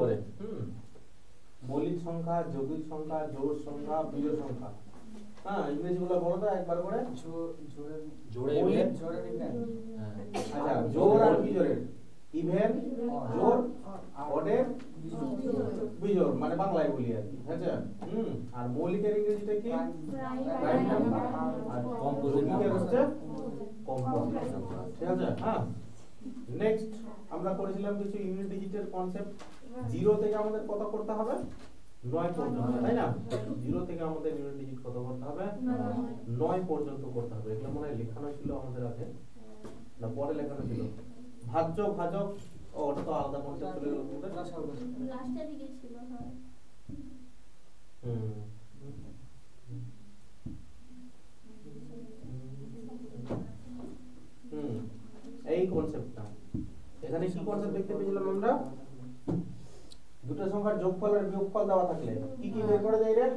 করে মৌলিক সংখ্যা, যৌগিক সংখ্যা, জোড় সংখ্যা, বিজোড় সংখ্যা। হ্যাঁ, ইংরেজিগুলো বলো তো একবার করে। আচ্ছা, জোড় আর বিজোড়ের, ইভেন, জোড়, অডের, বিজোড়, মানে বাংলায় বলি আর কি। আচ্ছা, আর মৌলিকের ইংরেজিটা কি? Prime number. আর যৌগিকের হচ্ছে কম্পোজিট নাম্বার। ঠিক আছে? হ্যাঁ, নেক্সট আমরা করেছিলাম কিছু ইউনিট ডিজিটের কনসেপ্ট। 0 থেকে আমাদের কত করতে হবে? 9 পর্যন্ত, তাই না? 0 থেকে আমাদের ইউনিট ডিজিট কত করতে হবে? 9 পর্যন্ত করতে হবে। এগুলো মনে হয় লেখানো ছিল আমাদের আগে, না পরে লেখানো ছিল? ভাজ্য, ভাজক, ওটা তো আলাদা কনসেপ্ট চলে গেল আমাদের। লাস্টের দিকে ছিল। হ্যাঁ, এই কনসেপ্টটা এখানে কি কনসেপ্ট দেখতে পেয়েছিলাম আমরা? দুটো সংখ্যার যোগফল আর বিয়োগফল দেওয়া থাকলে কি কি বের করা যায় রে?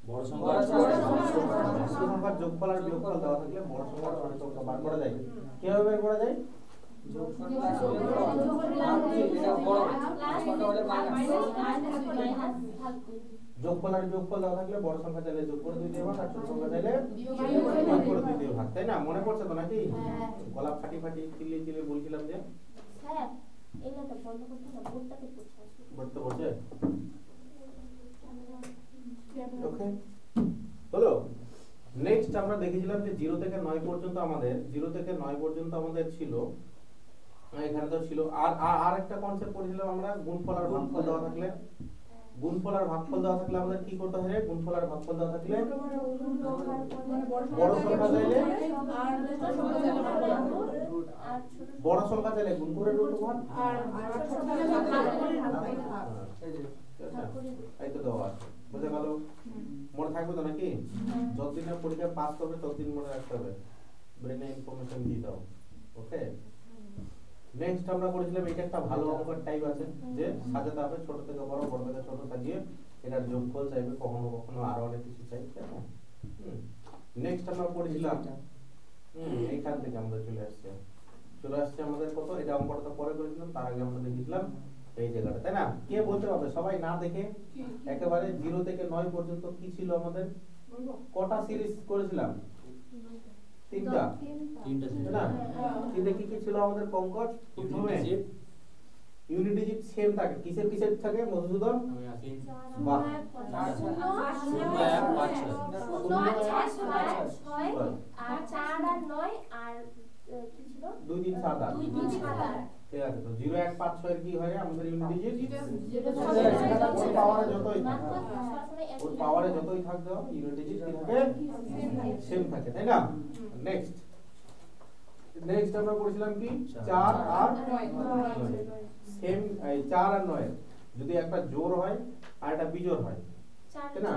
বড় সংখ্যার যোগফল আর বিয়োগফল দেওয়া থাকলে বড় সংখ্যার ছোট সংখ্যা বার করা যায়। কিভাবে বের করা যায়? যোগফল আর বিয়োগফল দেওয়া থাকলে বড় সংখ্যা চাইলে যোগ করে দিতে ভাগ, আর ছোট সংখ্যা চাইলে বিয়োগ করে দিতে ভাগ, তাই না? মনে পড়ছে তো নাকি? গলা ফাটি ফাটি চিল্লিয়ে চিল্লিয়ে বলছিলাম যে স্যার এটা তো বন্ধ করতে না, বোর্ডটাতে পড়ছে। পড়তে বসে। ওকে, হলো। নেক্সট আমরা দেখেছিলাম যে 0 থেকে 9 পর্যন্ত আমাদের ছিল। এখানে তো ছিল। আর একটা কনসেপ্ট পড়েছিলাম আমরা, গুণফল আর ভাগফল দেওয়া থাকলে। গুণফল আর ভাগফল দেওয়া থাকলে আমাদের কি করতে হয়? গুণফল আর ভাগফল দেওয়া থাকলে বড় সংখ্যা চাইলে গুণ করে রুট ওভার, এই তো দেওয়া আছে। বুঝে গেল? মনে থাকবে তো নাকি? যতদিন না পরীক্ষা পাস করবে ততদিন মনে রাখতে হবে, ব্রেনে ইনফরমেশন দিয়ে দাও। ওকে, নেক্সট আমরা করেছিলাম এটা একটা ভালো অঙ্কের টাইপ আছে যে সাজাতে হবে ছোট থেকে বড়, বড় থেকে ছোট সাজিয়ে এটার যোগফল চাইবে, কখনো কখনো আরো অনেক কিছু চাইবে, তাই না? নেক্সট আমরা পড়েছিলাম এইখান থেকে আমরা চলে আসছে আমাদের কত, এটা অঙ্কটা তো পরে করেছিলাম, তার আগে আমরা দেখেছিলাম এই জায়গাটা, তাই না? কে বলতে পারবে সবাই না দেখে একেবারে 0 থেকে 9 পর্যন্ত কি ছিল আমাদের? কটা সিরিজ করেছিলাম? তিনটা ছিল না? তিনটা কি কি ছিল আমাদের পঙ্কজ? প্রথমে ইউনিট ডিজিট সেম থাকে, কিসের কিসের থাকে মধুসূদন? বাহ, 2 3 7 8। ঠিক আছে, তো 0 1 5 6 এর কি হয় আমাদের ইউনিট ডিজিট? ওর পাওয়ারে যতই থাকবে ইউনিট ডিজিট কি থাকে? সেম থাকে, তাই না? নেক্সট আমরা করেছিলাম কি 4 আর 9। সেম, এই 4 আর 9 যদি একটা জোড় হয় আর একটা বিজোড় হয়, তাই না?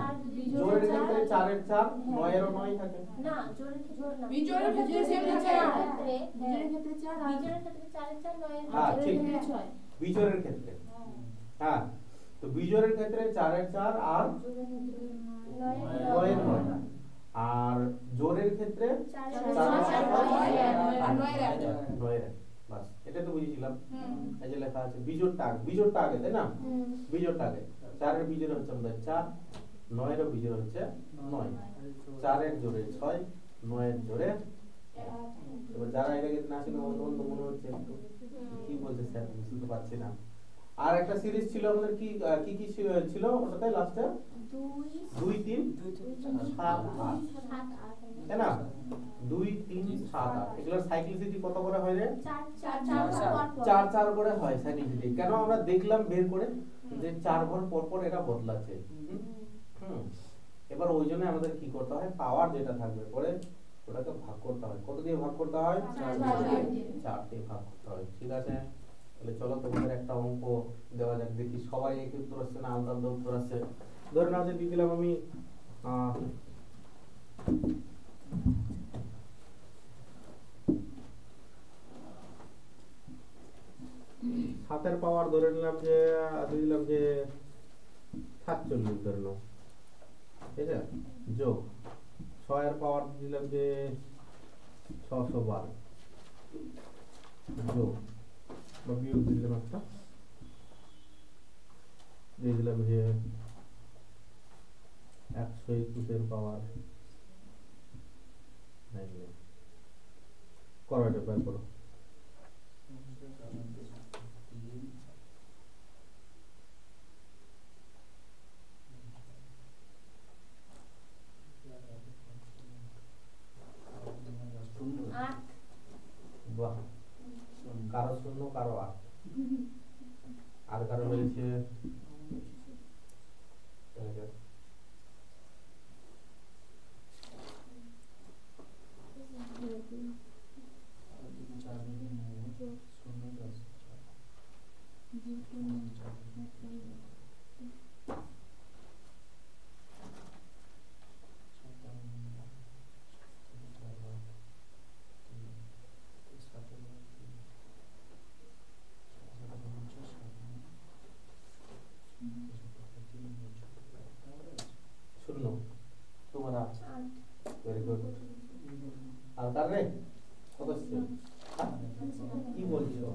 জোড়ের ক্ষেত্রে 4 এর 4, 9 এরও 9 থাকে না। জোড়ের ক্ষেত্রে না, বিজোড়ের ক্ষেত্রে সেম থাকে। বিজোড়ের ক্ষেত্রে 4 আর বিজোড়ের ক্ষেত্রে 4 এর 4, 9 এর 9। হ্যাঁ ঠিক, বিজোড়ের ক্ষেত্রে। হ্যাঁ, তো বিজোড়ের ক্ষেত্রে 4 এর 4 আর 9 এর 9, আর জোড়ের ক্ষেত্রে 4 এর 4 আর 9 এর 1। বাস, এটা তো বুঝিয়েছিলাম। এই যে লেখা আছে বিজোড়টা আগে, তাই না? বিজোড়টা আগে, 4 এর বিজোড় হচ্ছে আমাদের 4, 9 এর বিজোড় হচ্ছে 9, 4 এর জোড়ে 6, 9 এর জোড়ে 1। এবার যারা এটাকে না চিনে বন্ধু মনে হচ্ছে একটু কি বলছে স্যার বুঝতে পারছি না। আর একটা সিরিজ ছিল আমাদের কি কি কি ছিল ওটাতে লাস্টে? 2 3 7 8, তাই না? 2 3 7 8। এগুলোর সাইক্লিসিটি কত করে হয় রে? 4 4 করে হয় সাইক্লিসিটি। কেন? আমরা দেখলাম বের করে যে 4 ঘর পর পর এটা বদলাচ্ছে। এবার ওই জন্য আমাদের কি করতে হয়? পাওয়ার যেটা থাকবে পরে ওটাকে ভাগ করতে হয়। কত দিয়ে ভাগ করতে হয়? 4 দিয়ে ভাগ করতে হয়। ঠিক আছে, তাহলে চলো তোমাদের একটা অঙ্ক দেওয়া যাক, দেখি সবাই একই উত্তর আসছে না আলাদা আলাদা উত্তর আসছে। ধরে নাও যে দিয়ে দিলাম আমি 7 এর পাওয়ার ধরে নিলাম যে 47 ধরে নাও, ঠিক আছে, যোগ 6 এর পাওয়ার দিলাম যে 612, যোগ বা বিয়োগ দিলাম একটা বলেছিলাম যে 121 পাওয়ার 9 করো এটা বের করো। বাহ, কারো 0 কারো 8 আর কারো হয়েছে तुम्हारा वेरी गुड আর কার রে কত আসছে কি বলছো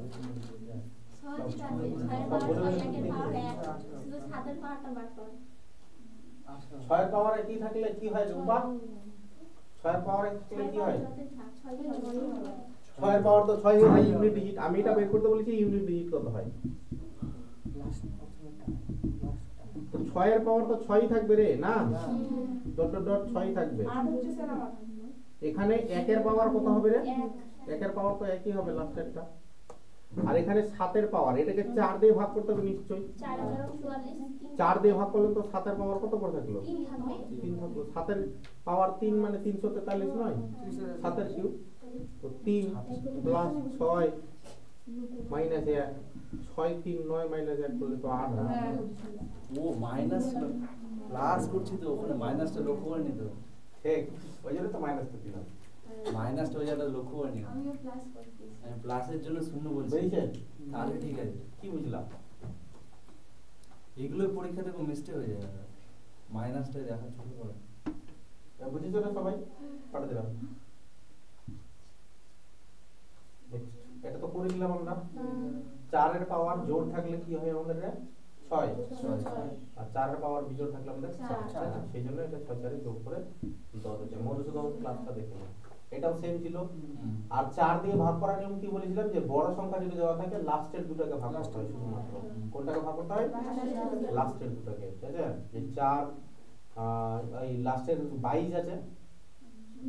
ছয়ের পাওয়ারে কি থাকলে কি হয় রূপা? ছয়ের পাওয়ারে থাকলে কি হয়? ছয়ের পাওয়ার তো 6 হয় ইউনিট ডিজিট। আমি এটা বের করতে বলেছি ইউনিট ডিজিট কত হয়। তো 6 এর পাওয়ার তো 6ই থাকবে রে না, ডট ডট ডট 6ই থাকবে। এখানে 1 এর পাওয়ার কত হবে রে? 1 এর পাওয়ার তো একই হবে লাস্টেরটা। আর এখানে 7 এর পাওয়ার, এটাকে 4 দিয়ে ভাগ করতে হবে নিশ্চয়ই। 4 দিয়ে ভাগ করলে তো 7 এর পাওয়ার কত করে থাকলো? 3 থাকলো। 7 এর পাওয়ার 3 মানে 343 নয়, 7 এর কিউব। তো 3 প্লাস 6 মাইনাস 1, 6 3 9 মাইনাস 1 করলে তো 8 হয়। ও মাইনাস প্লাস করছি তো ওখানে মাইনাসটা লক্ষ্য করিনি তো। ঠিক, ওই জন্য তো মাইনাসটা দিলাম। মাইনাসটা ওই জায়গাটা লক্ষ্য করিনি। আমিও প্লাস করতেছি। আমি প্লাসের জন্য 0 বলছি। বুঝেছে? তাহলে ঠিক আছে। কি বুঝলাম? এগুলোই পরীক্ষাতে খুব মিস্টেক হয়ে যায়। মাইনাসটা দেখা ছোট করে। বুঝেছো না সবাই? পাঠিয়ে দিলাম। এটা তো করে দিলাম আমরা। 4 এর পাওয়ার জোর থাকলে কি হয় আমাদের রে? 6। আর 4 এর পাওয়ার বিজোড় থাকলে আমাদের 4। সেই জন্য এটা 6 4 যোগ করে 10 হচ্ছে। মধুসূদন ক্লাসটা দেখে নাও। এটাও সেম ছিল। আর 4 দিয়ে ভাগ করার নিয়ম কি বলেছিলাম যে বড় সংখ্যা যদি দেওয়া থাকে লাস্টের দুটোকে ভাগ করতে হয় শুধুমাত্র। কোনটাকে ভাগ করতে হয়? লাস্টের দুটোকে। ঠিক আছে? যে 4 এই লাস্টের 22 আছে,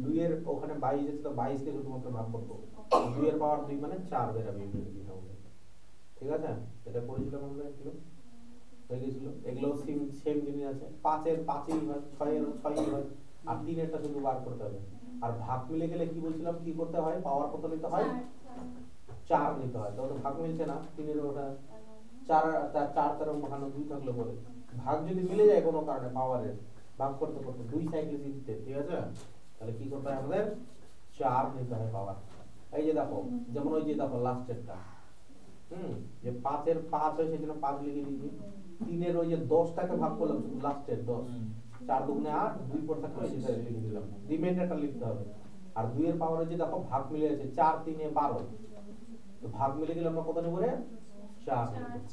2 এর ওখানে 22 আছে তো 22 কে শুধুমাত্র ভাগ করব। 2 এর পাওয়ার 2 মানে 4 বেরাবে ইউনিট দিতে হবে। ঠিক আছে? এটা করেছিলাম আমরা এগুলো। হয়ে গেছিল। এগুলো সেম জিনিস আছে। 5 এর 5ই হয়, 6 এর 6ই হয়, আর 3 এরটা শুধু বার করতে হবে। আর ভাগ মিলে গেলে কি বলছিলাম কি করতে হয়? পাওয়ার কত নিতে হয়? 4 নিতে হয়। তো ভাগ মিলছে না, 3 এর ওটা 4 তার ওখানে 2 থাকলে পরে ভাগ যদি মিলে যায় কোনো কারণে পাওয়ারের ভাগ করতে করতে 2 সাইকেল দিতে, ঠিক আছে? তাহলে কি করতে হয় আমাদের? 4 নিতে হয় পাওয়ার। এই যে দেখো, যেমন ওই যে দেখো লাস্টেরটা, যে 5 এর 5 হয় সেজন্য 5 লিখে দিয়েছি। 3 এর ওই যে 10টাকে ভাগ করলাম শুধু লাস্টের 10, 4 দুগুণে 8, 2 পর থাকলে সেটা লিখে দিলাম। রিমাইন্ডারটা লিখতে হবে। আর 2 এর পাওয়ারে যে দেখো ভাগ মিলে আছে 4 3 এ 12, তো ভাগ মিলে গেলে আমরা কত নেব রে? 4।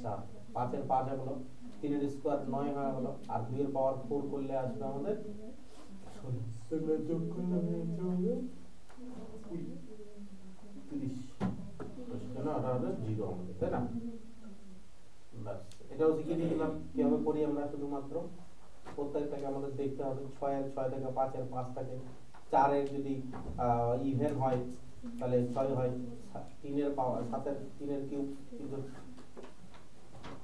4 5 এর 5 হলো, 3 এর স্কয়ার 9 হয়ে গেল, আর 2 এর পাওয়ার 4 করলে আসবে আমাদের 16। যোগ করলে হবে 30। না ওটা হবে 0 আমাদের, তাই না? বাস, এটাও শিখিয়ে দিলাম কিভাবে করি আমরা। শুধুমাত্র প্রত্যেকটাকে আমাদের দেখতে হবে। 6 এর 6 থেকে, 5 এর 5 থেকে, 4 এর যদি ইভেন হয় তাহলে 6 হয়, 3 এর পাওয়ার 7 এর 3 এর কিউব, কিন্তু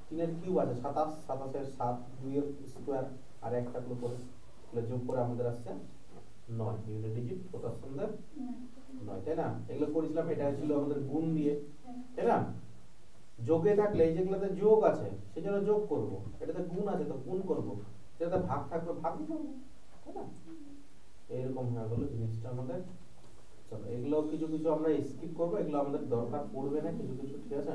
3 এর কিউব আছে 27, 27 এর 7, 2 এর স্কয়ার আর একটা করে যোগ করে আমাদের আসছে 9। ইউনিট ডিজিট কত সুন্দর 9, তাই না? এগুলো করেছিলাম। এটা ছিল আমাদের গুণ দিয়ে, তাই না? যোগে থাকলে এই যেগুলোতে যোগ আছে সেজন্য যোগ করব, এটাতে গুণ আছে তো গুণ করব, এটাতে ভাগ থাকবে ভাগ করব, তাই না? এইরকম হয়ে গেল জিনিসটা আমাদের। চলো এগুলো কিছু কিছু আমরা স্কিপ করব, এগুলো আমাদের দরকার পড়বে না কিছু কিছু, ঠিক আছে?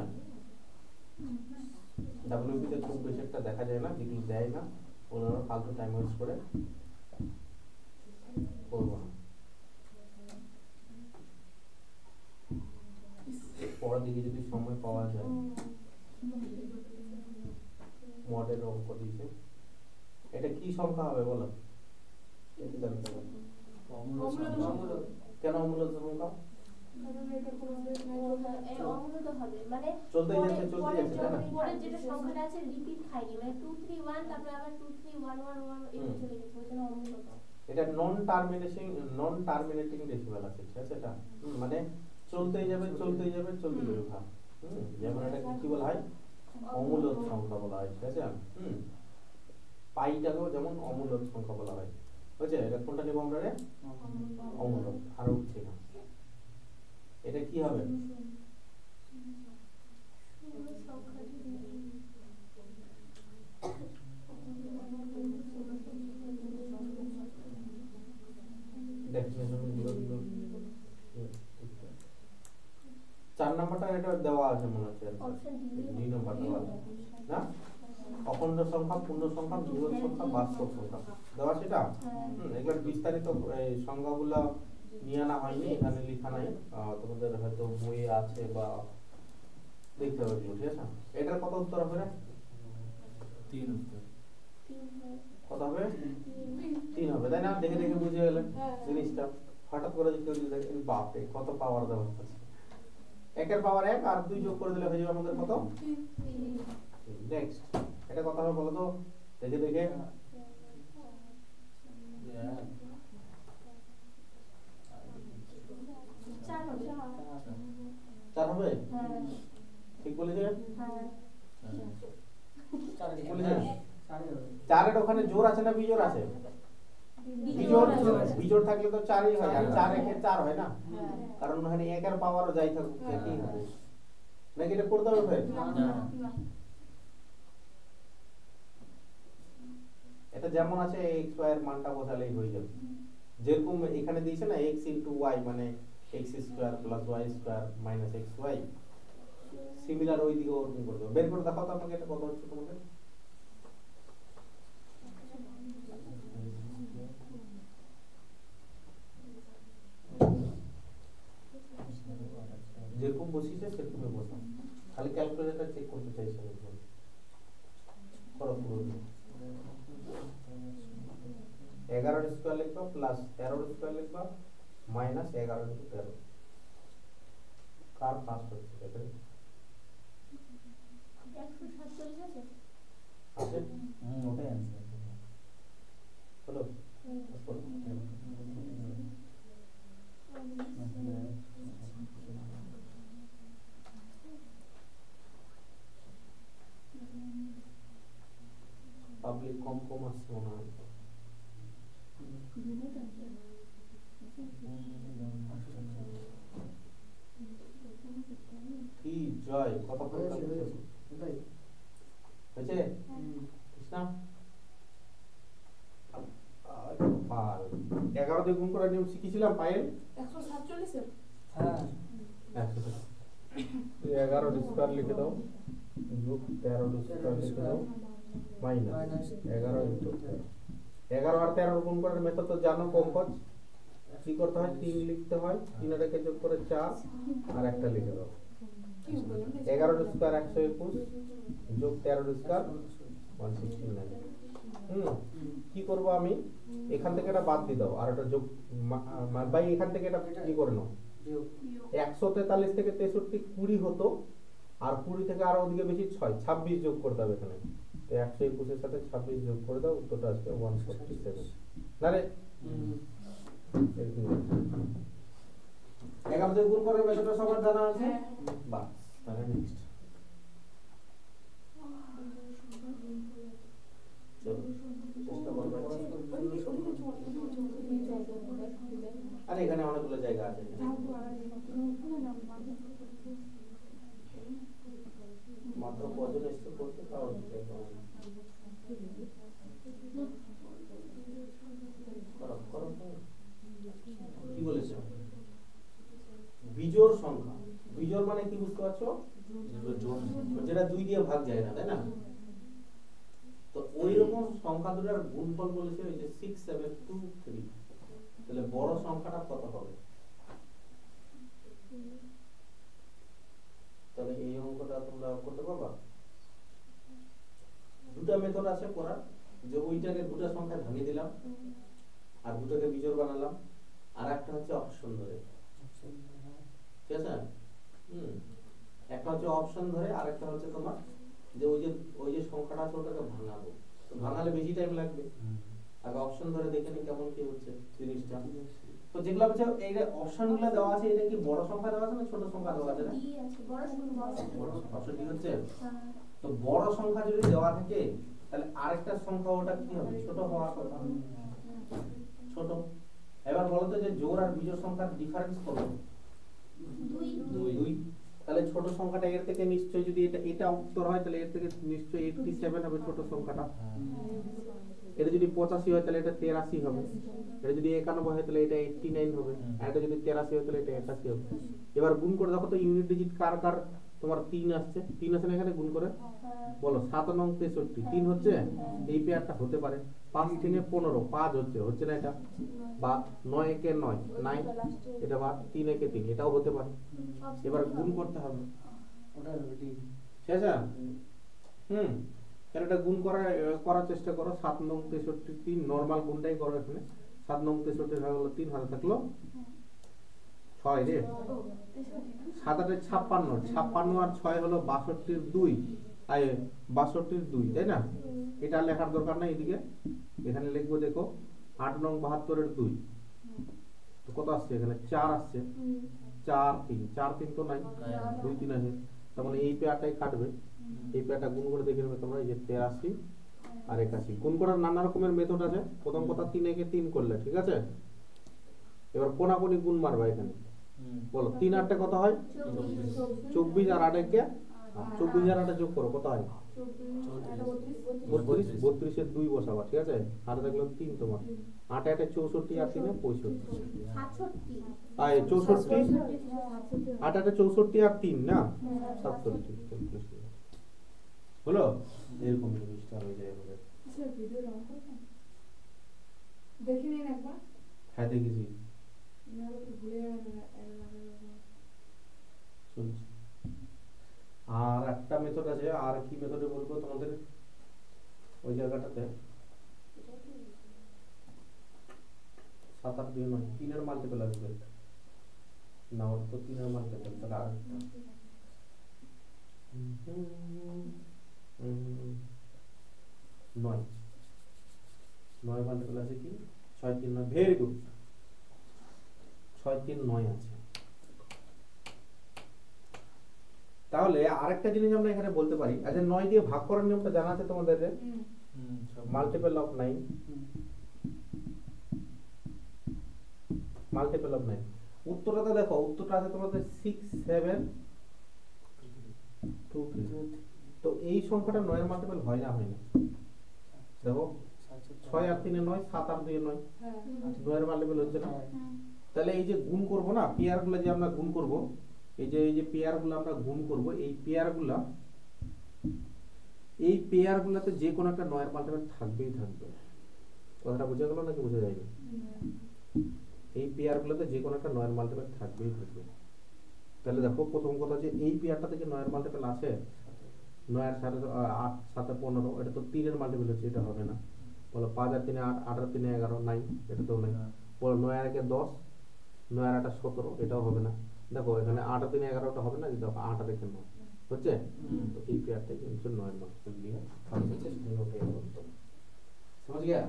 ডাব্লিউপি তে খুব বেশি একটা দেখা যায় না, যেগুলো দেয় না ওনারা ফালতু টাইম ওয়েস্ট করে করব না। পরের দিকে যদি সময় পাওয়া যায়, মডের অঙ্ক দিয়েছে। এটা কি সংখ্যা হবে বলো? এটা জানতে হবে। কেন অমূলত সংখ্যা? চলতে যাচ্ছে তাই না? পরের যেটা সংখ্যাটা আছে রিপিট খায়নি, মানে 2 3 1 তারপরে আবার 2 3 1 1 1 এভাবে চলে গেছে, ওই জন্য অমূলত। এটা নন টার্মিনেটিং ডেসিমাল আছে, ঠিক আছে? এটা মানে চলতেই যাবে ভাগ। যেমন এটা কি বলা হয়? অমূলত সংখ্যা বলা হয়, ঠিক আছে? পাইটাকেও যেমন অমূলত সংখ্যা বলা হয়। বুঝছে? এটা কোনটা নেব আমরা রে? অমূলত। আর উঠছে না। এটা কি হবে? চার নাম্বারটা এটা দেওয়া আছে মনে হচ্ছে, দুই নাম্বার দেওয়া আছে না? অখণ্ড সংখ্যা, পূর্ণ সংখ্যা, বৃহৎ সংখ্যা, বাস্তব সংখ্যা দেওয়া সেটা। এগুলোর বিস্তারিত সংজ্ঞাগুলো নিয়ে আনা হয়নি, এখানে লেখা নাই, তোমাদের হয়তো বইয়ে আছে বা দেখতে হবে, ঠিক আছে? এটার কত উত্তর হবে রে? 3 উত্তর। কত হবে? 3 হবে, তাই না? দেখে দেখে বুঝে গেলে জিনিসটা। হঠাৎ করে যদি কেউ দেখে বাপরে কত পাওয়ার দেওয়া আছে, একের পাওয়ার 1 আর 2 যোগ করে দিলে হয়ে যাবে আমাদের কত? 3। নেক্সট এটা কত হবে বলো তো, দেখে দেখে। 4 হবে? ঠিক বলেছে? ঠিক বলেছে? 4 এর ওখানে জোর আছে না বিজোড় আছে? বিজোড় থাকলে তো 4ই হয়, আর 4 একে 4 হয় না, কারণ ওখানে 1 এর পাওয়ারও যাই থাকুক একই হবে, নাকি এটা করতে হবে ভাই? এটা যেমন আছে x y এর মানটা বসালেই হয়ে যাবে। যেরকম এখানে দিয়েছে না x * y মানে x² + y² - xy, সিমিলার ওই দিকে ওরকম করে দেবো। বের করে দেখাও তো আমাকে এটা কত হচ্ছে তোমাদের। যেরকম বসিয়েছে সেরকমই বসাও, খালি ক্যালকুলেটর চেক করতে চাইছি আমি। করো পুরো 11 স্কয়ার লিখবা প্লাস 13 স্কয়ার লিখবা মাইনাস 11 * 13। কার ফার্স্ট হচ্ছে দেখেন? 147 আছে আছে? ওটাই आंसर হলো। পাবলিক কম আসছে মনে হয়। কি জয় কত পরীক্ষা হয়েছে? কৃষ্ণা 11 দিয়ে গুণ করার নিয়ম শিখেছিলাম পায়েল। 147 এর হ্যাঁ 11 স্কয়ার লিখে দাও যোগ 13 স্কয়ার লিখে দাও মাইনাস 11 * 13। 11 আর 13 গুণ করার মেথড তো জানো, কম্পোজ কি করতে হয়? 3 লিখতে হয়, 3 এটাকে যোগ করে 4 আর একটা লিখে দাও। 11 স্কয়ার 121 যোগ 13 স্কয়ার 169। কি করব আমি? এখান থেকে এটা বাদ দিয়ে দাও আর এটা যোগ বাই এখান থেকে এটা কি করে নাও 143 থেকে 63 20 হতো, আর 20 থেকে আরো ওদিকে বেশি 6 26 যোগ করতে হবে এখানে। তো 121 এর সাথে 26 যোগ করে দাও, উত্তরটা আসবে 147। না রে 11 দিয়ে গুণ করার মেথডটা সবার জানা আছে? বাস তাহলে নেক্সট চেষ্টা করবে। আর এখানে অনেকগুলো জায়গা আছে, মাত্র কজন এসে করতে তাও কি বলেছে? বিজোড় সংখ্যা। বিজোড় মানে কি বুঝতে পারছো? যেটা 2 দিয়ে ভাগ যায় না, তাই না? তো ওই রকম সংখ্যা দুটার গুণফল বলেছে ওই যে 6 7 2 3। তাহলে বড় সংখ্যাটা কত হবে? তাহলে এই অঙ্কটা তোমরা করতে পারবা? দুটা দুটা মেথড আছে করার, যে ওইটাকে দুটো সংখ্যায় ভাঙিয়ে দিলাম আর দুটোকে বিজোড় বানালাম, আর একটা হচ্ছে অপশন ধরে, ঠিক আছে? একটা হচ্ছে অপশন ধরে, আর একটা হচ্ছে তোমার যে ওই যে সংখ্যাটা আছে ওটাকে ভাঙাবো, তো ভাঙালে বেশি টাইম লাগবে, আগে অপশন ধরে দেখে নি কেমন কি হচ্ছে জিনিসটা। তো যেগুলো হচ্ছে এই যে অপশনগুলো দেওয়া আছে, এটা কি বড় সংখ্যা দেওয়া আছে না ছোট সংখ্যা দেওয়া আছে? না বড় অপশন ঠিক হচ্ছে। তো বড় সংখ্যা যদি দেওয়া থাকে তাহলে আরেকটা সংখ্যা ওটা কি হবে, ছোট হওয়ার কথা, ছোট। এবার বলো তো যে জোড় আর বিজোড় সংখ্যার ডিফারেন্স কত? 2। তাহলে ছোট সংখ্যাটা এর থেকে নিশ্চয়ই, যদি এটা উত্তর হয় তাহলে এর থেকে নিশ্চয়ই 87 হবে ছোট সংখ্যাটা। এটা যদি 85 হয় তাহলে এটা 83 হবে, এটা যদি 91 হয় তাহলে এটা 89 হবে, আর এটা যদি 83 হয় তাহলে এটা 81 হবে। এবার গুণ করে দেখো তো ইউনিট ডিজিট কার কার তোমার 3 আসছে, 3 আছে না এখানে, গুণ করে বলো 7 9 63 3 হচ্ছে, এই পেয়ারটা হতে পারে। 5 3 15 5 হচ্ছে না এটা, বা 9 1 9 9 এটা, বা 3 1 3 এটাও হতে পারে। এবার গুণ করতে হবে ওটা, ঠিক আছে? তাহলে এটা গুণ করার চেষ্টা করো। 7 9 63 3 নরমাল গুণটাই করো এখানে। 7 9 63 হলো 3, হাতে থাকলো 6 রে, 7 8 56 56 আর 6 হলো 62 2, 62 2, তাই না? এটা লেখার দরকার নাই, এদিকে এখানে লিখবো, দেখো 8 9 72 এর 2, তো কত আসছে এখানে 4 আসছে, 4 3 4 3 তো নাই, 2 3 আছে, তার মানে এই পেয়ারটাই কাটবে। এই পেয়ারটা গুণ করে দেখে নেবে তোমরা, এই যে 83 আর 81। গুণ করার নানা রকমের মেথড আছে। প্রথম কথা 3 একে 3 করলে, ঠিক আছে? এবার কোনাকুনি গুণ মারবা এখানে, বলো 3 8 কত হয়? 24, আর 8 কে 24 আর 8 যোগ করো, কত হয়? 32 32 এর 2 বসাবা, ঠিক আছে? আর দেখলো 3 তোমার, 8 8 64 আর 3 65, আর 64 8 8 64 আর 3 না 67 হলো। এরকম জিনিসটা হয়ে যায় আমাদের। ভিডিও অন করবেন, দেখে নিন একবার। হ্যাঁ দেখেছি, ভুলে যাবেন। আর একটা মেথড আছে, আর কি মেথডে বলবো তোমাদের, ওই জায়গাটাতে 7 8 2 9 3 এর মাল্টিপল আসবে না, ওটা তো 3 এর মাল্টিপল, তাহলে আরেকটা 9 মাল্টিপল আছে কি 6 3 9, ভেরি গুড, 6 3 9 আছে। তাহলে আরেকটা জিনিস আমরা এখানে বলতে পারি, আচ্ছা 9 দিয়ে ভাগ করার নিয়মটা জানা আছে তোমাদের? মাল্টিপল অফ 9, মাল্টিপল অফ 9, উত্তরটা দেখো, উত্তরটা আছে তোমাদের 6 7 2 3। তো এই সংখ্যাটা 9 এর মাল্টিপল হয় না? দেখো 6 আর 3 এ 9, 7 আর 2 এ 9, 9 এর মাল্টিপল হচ্ছে না। তাহলে এই যে গুণ করব না, পেয়ারগুলো যে আমরা গুণ করব, এই যে পেয়ারগুলো আমরা গুণ করব, এই পেয়ারগুলোতে যে কোনো একটা 9 এর মাল্টিপল থাকবেই থাকবে। কথাটা বোঝা গেল নাকি বোঝা যায়নি? এই পেয়ারগুলোতে যে কোনো একটা 9 এর মাল্টিপল থাকবেই থাকবে। তাহলে দেখো প্রথম কথা যে এই পেয়ারটা থেকে 9 এর মাল্টিপল আছে, 9 এর সাথে 8 7 15, এটা তো 3 এর মাল্টিপল হচ্ছে, এটা হবে না। বলো 5 আর 3 8, 8 আর 3 11 9, এটা তো নাই। বলো 9 আর 1 10, 9 আর 8 17, এটাও হবে না। দেখো এখানে 8 আর 3 11টা হবে না, দেখো 8 আর 1 9 হচ্ছে, তো এই পেয়ারটাই কিন্তু 9 এর মাল্টিপল দিয়ে হবে, ওটাই বলতো। समझ गया?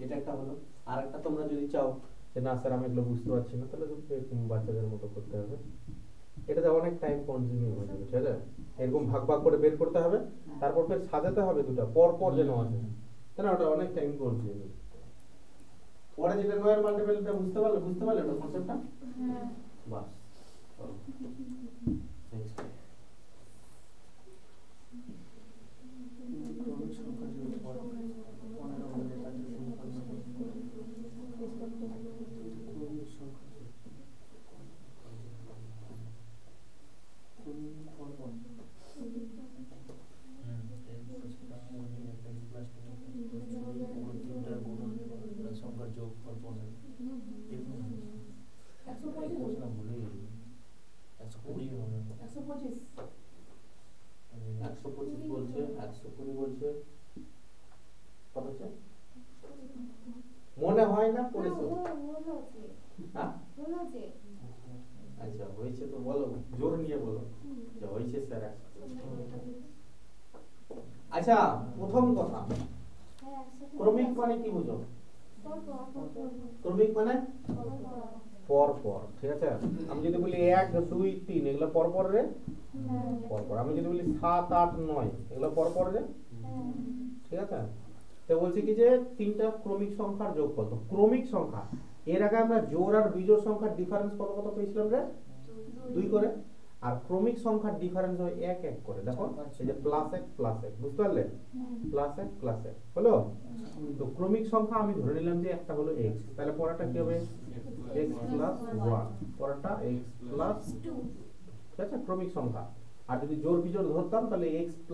এটা একটা হলো। আর একটা তোমরা যদি চাও যে না স্যার আমি এগুলো বুঝতে পারছি না, তাহলে এরকম বাচ্চাদের মতো করতে হবে। এটাতে অনেক টাইম কনজিউমিং হয়ে যাবে, ঠিক আছে? এরকম ভাগ ভাগ করে বের করতে হবে, তারপর ফের সাজাতে হবে দুটো পর পর যেন আছে, তাই না? ওটা অনেক টাইম কনজিউমিং। পরে যেটা 9 এর মাল্টিপলটা বুঝতে পারলে ওটা কনসেপ্টটা? হ্যাঁ, বাস চলো নেক্সট। 125 বলছে, 120 বলছে, কত হচ্ছে? মনে হয় না পড়েছো? হ্যাঁ আচ্ছা হয়েছে তো বলো, জোর নিয়ে বলো যে হয়েছে স্যার 125। আচ্ছা প্রথম কথা, ক্রমিক মানে কি বুঝো? ক্রমিক মানে পর পর, ঠিক আছে? আমি যদি বলি 1 2 3 এগুলো পর পর রে, পর পর। আমি যদি বলি 7 8 9 এগুলো পর পর রে, ঠিক আছে? তো বলছি কি যে তিনটা ক্রমিক সংখ্যার যোগফল। তো ক্রমিক সংখ্যা, এর আগে আমরা জোড় আর বিজোড় সংখ্যার ডিফারেন্স কত কত পেয়েছিলাম রে? 2 করে। আর ক্রমিক সংখ্যার ডিফারেন্স হয় 1 1 করে। দেখো এই যে +1 +1, বুঝতে পারলে? +1 +1 হলো। তো ক্রমিক সংখ্যা আমি ধরে নিলাম যে একটা হলো x, তাহলে পরেরটা কি হবে? x + 1, পরেরটা x + 2, ঠিক আছে? ক্রমিক সংখ্যা। আর যদি জোড় বিজোড় ধরতাম তাহলে x +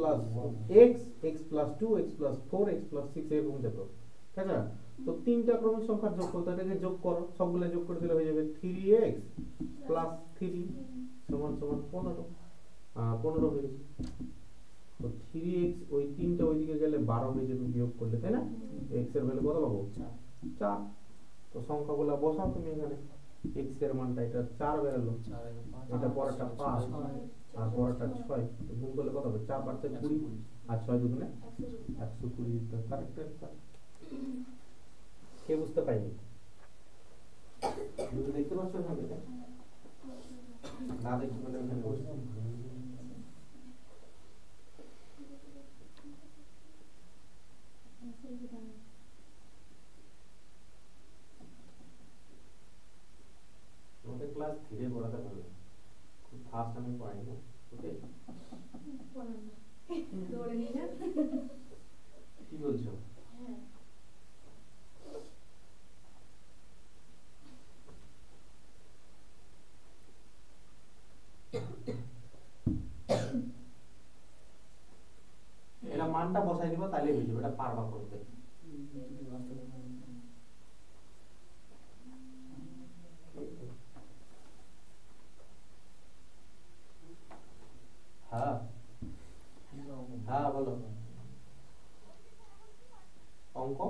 x, x + 2, x + 4, x + 6 এরকম যেত, ঠিক আছে? তো তিনটা ক্রমিক সংখ্যার যোগফল, তাদেরকে যোগ করো, সবগুলো যোগ করে দিলে হয়ে যাবে 3x + 3 = 15। 15 হয়ে গেছে। তো 3x ওই তিনটা ওইদিকে গেলে 12 হয়ে যাবে বিয়োগ করলে, তাই না? x এর ভ্যালু কত পাবো? 4। তো সংখ্যাগুলো বসাও তুমি এখানে। x এর মানটা এটা 4 বেরোলো, এটা পরেরটা 5 আর পরেরটা 6, গুণ করলে কত হবে? 4 5 20 আর 6 দুগুণে 120। তো কারেক্ট অ্যান্সার। কে বুঝতে পাইনি? তুমি দেখতে পাচ্ছ এখানে? না দেখতে পেলে এখানে বসে তোমাদের ক্লাস ধীরে পড়াতে ভালো, খুব ফাস্ট আমি পড়াই না, ওকে? কি বলছো? এটা মানটা বসাই দিব, তাহলে হয়ে যাবে, এটা পারবা করতে। হ্যাঁ হ্যাঁ বলো। অঙ্ক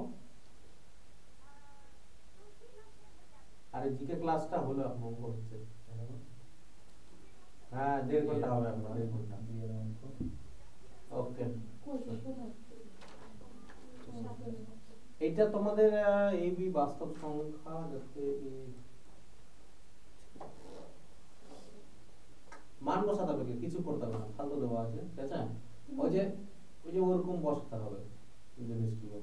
আরে জিকে ক্লাসটা হলো, এখন অঙ্ক হচ্ছে। হ্যাঁ 1.5 ঘন্টা হবে, আপনার 1.5 ঘন্টা। ওকে, এটা তোমাদের এবি বাস্তব সংখ্যা, যাতে মান বসাতে হবে, কিছু করতে হবে না, ফালতু দেওয়া আছে, ঠিক আছে? ওই যে ওরকম বসাতে হবে জিনিসগুলো।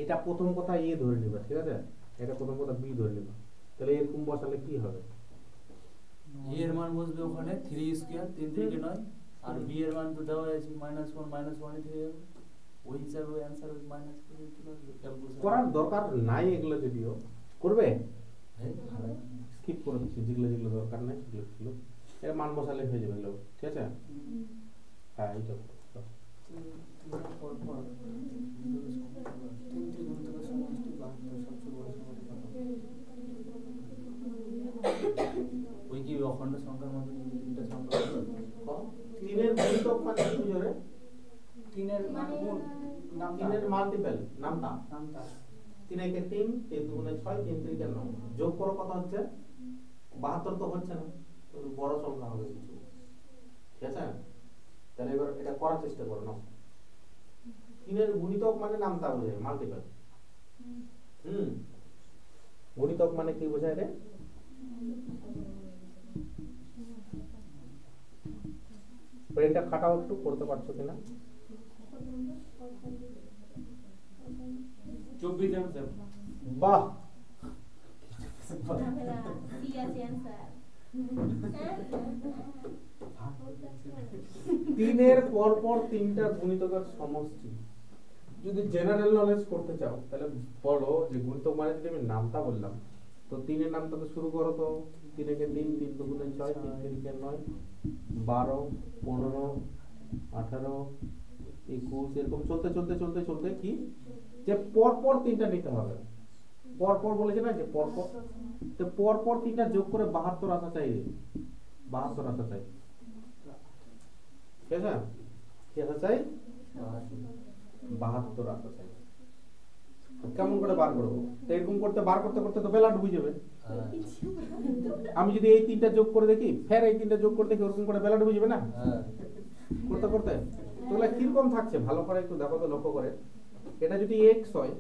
এটা প্রথম কথা এ ধরে নিবা, ঠিক আছে? এটা প্রথম কথা বি ধরে নিবা, তাহলে এরকম বসালে কি হবে? এ এর মান বসবে ওখানে 3 স্কয়ার 3 3 9, আর বি এর মান তো দেওয়া আছে -1 -1 থেকে যাবে, ওই হিসাবে ওই आंसर ওই মাইনাস করে চলে আসবে। ক্যালকুলেশন করার দরকার নাই এগুলো, যদিও করবে হ্যাঁ স্কিপ করে দিচ্ছি, যেগুলো দরকার নাই সেগুলো ছিল। এর মান বসালে হয়ে যাবে এগুলো, ঠিক আছে? হ্যাঁ এইটা ওই কি অখণ্ড সংখ্যার মতো তিনটা সংখ্যা 3 এর গুণিতক মানে কি বুঝো রে? 3 এর মান গুণ 3 এর মাল্টিপল নামতা 3 একে 3, 3 দুগুণে 6, 3 3 9, যোগ করো কত হচ্ছে? 72 তো হচ্ছে না, তো বড় সংখ্যা হবে কিছু, ঠিক আছে? তাহলে এবার এটা করার চেষ্টা করো না। 3 এর গুণিতক মানে নামতা বোঝায়, মাল্টিপল। গুণিতক মানে কি বোঝায় রে? ব্রেনটা খাটাও একটু, করতে পারছো কিনা? 24 आंसर। বাহ, 3 এর পর পর তিনটা গুণিতকের সমষ্টি। যদি জেনারেল নলেজ করতে চাও তাহলে বলো যে গুণিতক মানে, যদি আমি নামতা বললাম, তো 3 এর নামটা তো শুরু করো, তো 3 একে 3, 3 দুগুণে 6, 3 3 9, 12 15 18 21, এরকম চলতে চলতে চলতে চলতে কি যে পর পর তিনটা নিতে হবে, পরপর বলেছে না যে পরপর, তো পরপর তিনটা যোগ করে 72 আসা চাই রে, 72 আসা চাই, ঠিক আছে? কি আসা চাই? 72 আসা চাই। কেমন করে বার করবো? তো এরকম করতে বার করতে করতে তো বেলা ডুবে যাবে। আমি যদি এই তিনটা যোগ করে দেখি, ফের এই তিনটা যোগ করে দেখি, ওরকম করে বেলা ডুবে যাবে না করতে করতে? তোগুলা কিরকম থাকছে ভালো করে একটু দেখো তো, লক্ষ্য করে। এটা যদি x হয়,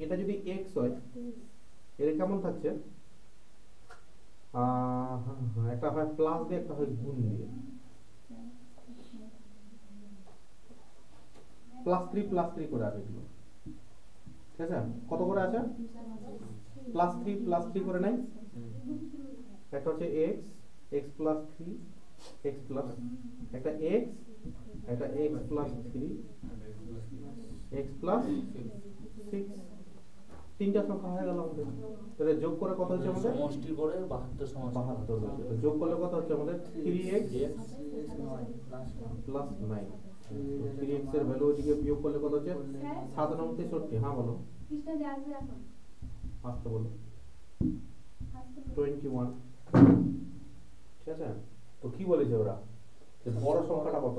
এটা যদি x হয়, এর কেমন থাকছে? একটা হয় প্লাস দিয়ে, একটা হয় গুণ দিয়ে। +3 করে আছে এগুলো, ঠিক আছে? কত করে আছে? +3 করে নাই? একটা হচ্ছে x, x + 3, x প্লাস একটা x, একটা x + 3, x + 6, তিনটা সংখ্যা হয়ে গেল আমাদের। তাহলে যোগ করে কত হচ্ছে আমাদের? সমষ্টি করে 72 সমষ্টি 72 হচ্ছে। তো যোগ করলে কত হচ্ছে আমাদের? 3x plus 9। 3x এর ভ্যালু ওইদিকে বিয়োগ করলে কত হচ্ছে? 7 9 63। হ্যাঁ বলো, কৃষ্ণ যাবে এখন আসতে বলো। 21, ঠিক আছে? তো কি বলেছে ওরা? যে বড় সংখ্যাটা কত?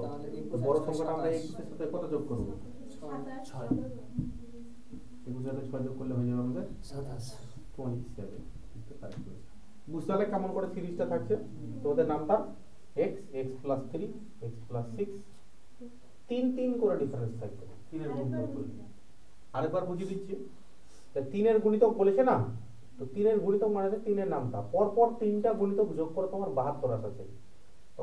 তো বড় সংখ্যাটা আমরা x এর সাথে কত যোগ করব? 6 21 সাথে 6 যোগ করলে হয়ে যাবে আমাদের 27। বুঝতে পারলে কেমন করে সিরিজটা থাকছে? তো ওদের নামটা x, x + 3, x + 6, 3 করে ডিফারেন্স থাকবে। 3 এর গুণিতক করলে আরেকবার বুঝিয়ে দিচ্ছি। তা 3 এর গুণিতক বলেছে না, তো 3 এর গুণিতক মানে 3 এর নামটা পরপর তিনটা গুণিতক যোগ করে তোমার 72 আসছে।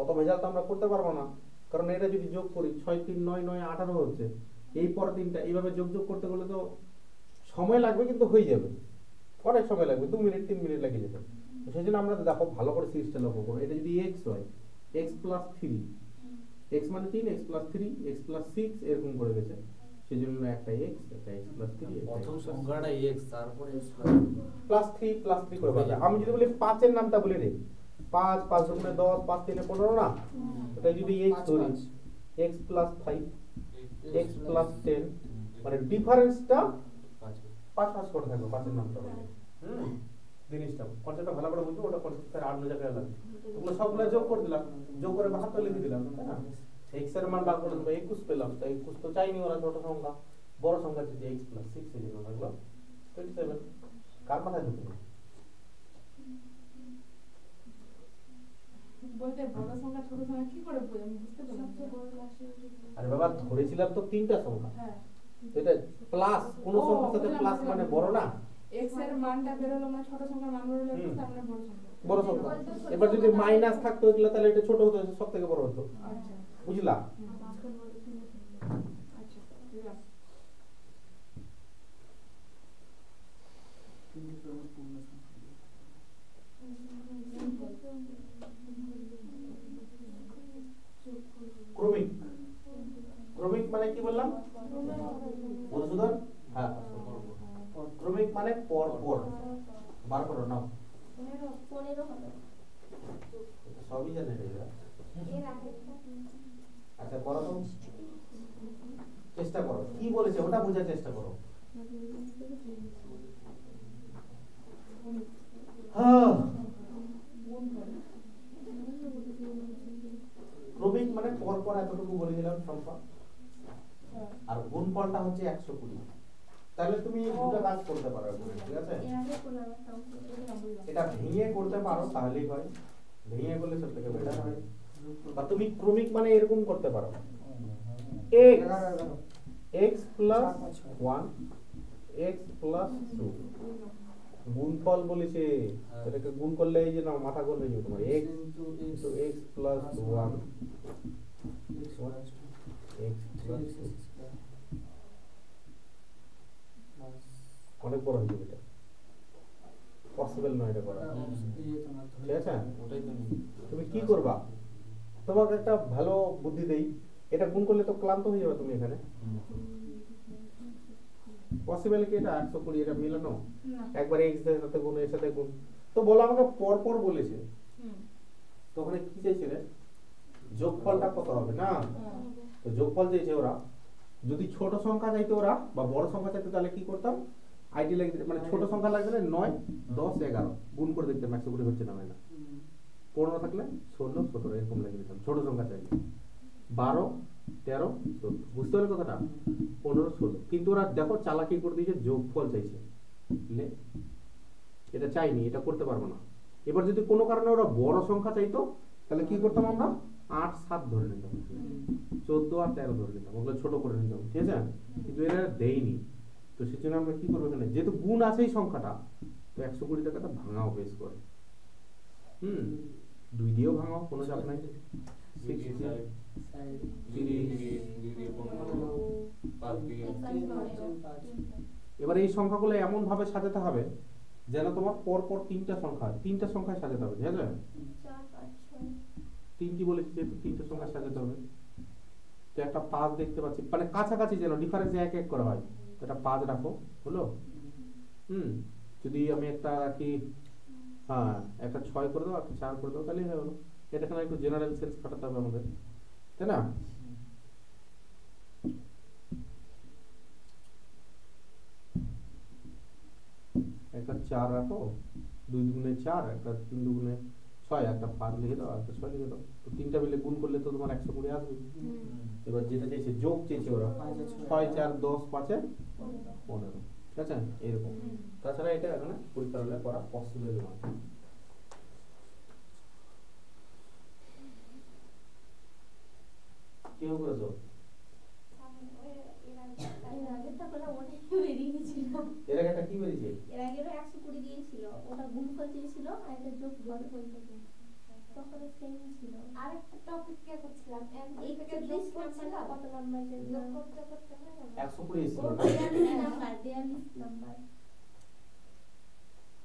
অত ভেজাল তো আমরা করতে পারবো না, কারণ এটা যদি যোগ করি 6 3 9 9 18 হচ্ছে, এই পর তিনটা এইভাবে যোগ করতে গেলে তো সময় লাগবে, কিন্তু হয়ে যাবে, অনেক সময় লাগবে, 2 মিনিট 3 মিনিট লেগে যেতে। সেই জন্য আমরা দেখো ভালো করে সিরিজটা লক্ষ্য করো। এটা যদি x হয়, x + 3, x মানে 3, x + 3, x + 6 এরকম করে গেছে। সেই জন্য একটা x, একটা x + 3, প্রথম সংখ্যাটা x, তারপরে x +3 করে বাজে। আমি যদি বলি 5 এর নামটা বলি রে, 5 5 দুগুণে 10, 5 3 15 না? এটা যদি x ধরি, x + 5, x + 10, মানে ডিফারেন্সটা 5 করে থাকবে 5 এর নামটা। জিনিসটা কনসেপ্টটা ভালো করে বুঝবো, ওটা কনসেপ্টের আর মজা করে লাগবে। ওগুলো সবগুলো যোগ করে দিলাম, যোগ করে 72 লিখে দিলাম, তাই না? x এর মান বার করে দেবো, 21 পেলাম। তো 21 তো চাইনি ওরা, ছোট সংখ্যা। বড় সংখ্যা যদি x + 6 এর জন্য লাগলো 27। কার মাথায় ঢুকে? বলতে বড় সংখ্যা ছোট সংখ্যা কি করে বুঝি আমি বুঝতে পারলাম। সবচেয়ে বড় ক্লাসে আরে বাবা ধরেছিলাম তো তিনটা সংখ্যা, হ্যাঁ এটা প্লাস কোন সংখ্যার সাথে প্লাস মানে বড় না? x এর মানটা বের হলো মানে ছোট সংখ্যার মান বের হলো, তার মানে বড় সংখ্যা। এবার যদি মাইনাস থাকতো এগুলো, তাহলে এটা ছোট হতো, সবথেকে বড় হতো। আচ্ছা বুঝলা? আচ্ছা ঠিক আছে। ক্রমিক, ক্রমিক মানে কি বললাম? মধুসূদন, হ্যাঁ, ক্রমিক মানে পর পর। বার করো নাও, 15 হবে সবই জানে এরা। এর আগে আচ্ছা করো তো, চেষ্টা করো কি বলেছে ওটা বোঝার চেষ্টা করো। হ্যাঁ, ক্রমিক মানে পর পর এতটুকু বলে দিলাম সংখ্যা, আর গুণফলটা হচ্ছে 120। তাহলে তুমি দুটো কাজ করতে পারো এখানে, ঠিক আছে? এর আগে করলাম এটা ভেঙে করতে পারো তাহলেই হয়, ভেঙে করলে সব থেকে বেটার হয়। বা তুমি ক্রমিক মানে এরকম করতে পারো, x + 1, x + 2 গুণফল বলেছে, এটাকে গুণ করলে এই যে না মাথা গোল হয়ে যাবে তোমার। x + 1, x + 2 অনেক বড় হয়ে যাবে, এটা পসিবল নয় এটা করা, ঠিক আছে? তুমি কি করবা, তোমাকে একটা ভালো বুদ্ধি দেই, এটা গুণ করলে তো ক্লান্ত হয়ে যাবে তুমি এখানে। পসিবল কি এটা 120 এটা মিলানো? একবার x এর সাথে গুণ, এর সাথে গুণ, তো বলো আমাকে পর পর বলেছে, তো ওখানে কি চাইছিলে? যোগফলটা কত হবে না? তো যোগফল চাইছে ওরা। যদি ছোট সংখ্যা চাইতো ওরা বা বড় সংখ্যা চাইতো, তাহলে কি করতাম? আইডি লাগবে মানে ছোট সংখ্যা লাগবে 9 10 11 গুণ করে দেখতে 120 হচ্ছে না হয় না 15 থাকলে 16 17 এরকম লাগিয়ে দিতাম ছোট সংখ্যা চাইলে 12 13 14 বুঝতে পারলে কথাটা 15 16 কিন্তু ওরা দেখো চালাকি করে দিয়েছে যোগফল চাইছে বুঝলে এটা চাইনি এটা করতে পারবো না এবার যদি কোনো কারণে ওরা বড় সংখ্যা চাইতো তাহলে কি করতাম আমরা 8 7 ধরে নিতাম 14 আর 13 ধরে নিতাম ওগুলো ছোট করে নিতাম ঠিক আছে কিন্তু এরা দেয়নি তো সেজন্য আমরা কি করবো এখানে যেহেতু গুণ আছে এই সংখ্যাটা তো 120 টাকাটা ভাঙাও বেশ করে 2 দিয়েও ভাঙাও কোনো চাপ নাই 60 এবার এই সংখ্যাগুলো এমন ভাবে সাজাতে হবে যেন তোমার পর পর তিনটা সংখ্যায় সাজাতে হবে ঠিক আছে 3টি বলেছি যেহেতু 3টে সংখ্যা সাজাতে হবে তো একটা 5 দেখতে পাচ্ছি মানে কাছাকাছি যেন ডিফারেন্স এক এক করে হয় তো এটা 5 রাখো হলো যদি আমি একটা রাখি হ্যাঁ একটা 6 করে দাও একটা 4 করে দাও তাহলেই হয়ে গেল এটা এখানে একটু জেনারেল সেন্স খাটাতে হবে আমাদের তাই না একটা 4 রাখো 2 দুগুণে 4 একটা 3 দুগুণে 6 একটা 5 লিখে দাও একটা 6 লিখে দাও তো তিনটা মিলে গুণ করলে তো তোমার 120 আসবে এবার যেটা চাইছে যোগ চাইছে ওরা 6 4 10 5 15 ঠিক আছে এরকম তাছাড়া এটা এখানে পরীক্ষা হলে করা পসিবল নয় কি করেছো এর আগে কি বেরিয়েছে এর আগে 120 দিয়েছিল ওটা গুণফল দিয়েছিল আর এটা যোগফল তখন সেম ছিল আরেকটা টপিক কে করছিলাম এই থেকে যোগ করছিল কত নাম্বার যোগ করতে করতে হয় না 120 ছিল 42 নাম্বার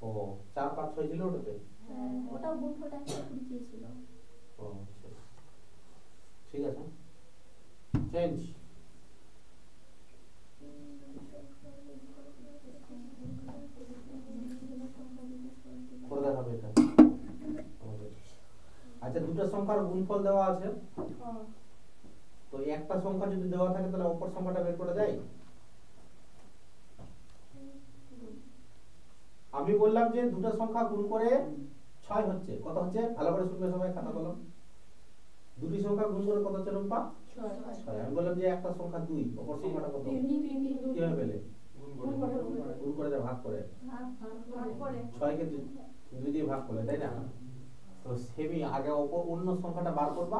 ও 4 5 6 ছিল ওটাতে হ্যাঁ ওটাও গুণফলটা 120 দিয়েছিল ও আচ্ছা ঠিক আছে চেঞ্জ করে দেখাবে এটা আচ্ছা দুটো সংখ্যার গুণফল দেওয়া আছে তো একটা সংখ্যা যদি দেওয়া থাকে তাহলে অপর সংখ্যাটা বের করা যায় আমি বললাম যে দুটো সংখ্যা গুণ করে 6 হচ্ছে কত হচ্ছে ভালো করে শুনবে সবাই খাতা কলম দুটি সংখ্যা গুণ করে কত হচ্ছে রম্পা 6 আমি বললাম যে একটা সংখ্যা 2 অপর সংখ্যাটা কত কিভাবে পেলে গুণ করে ভাগ করে 6 কে 2 দিয়ে ভাগ করলে তাই না তো সেমি আগে অপর অন্য সংখ্যাটা বার করবা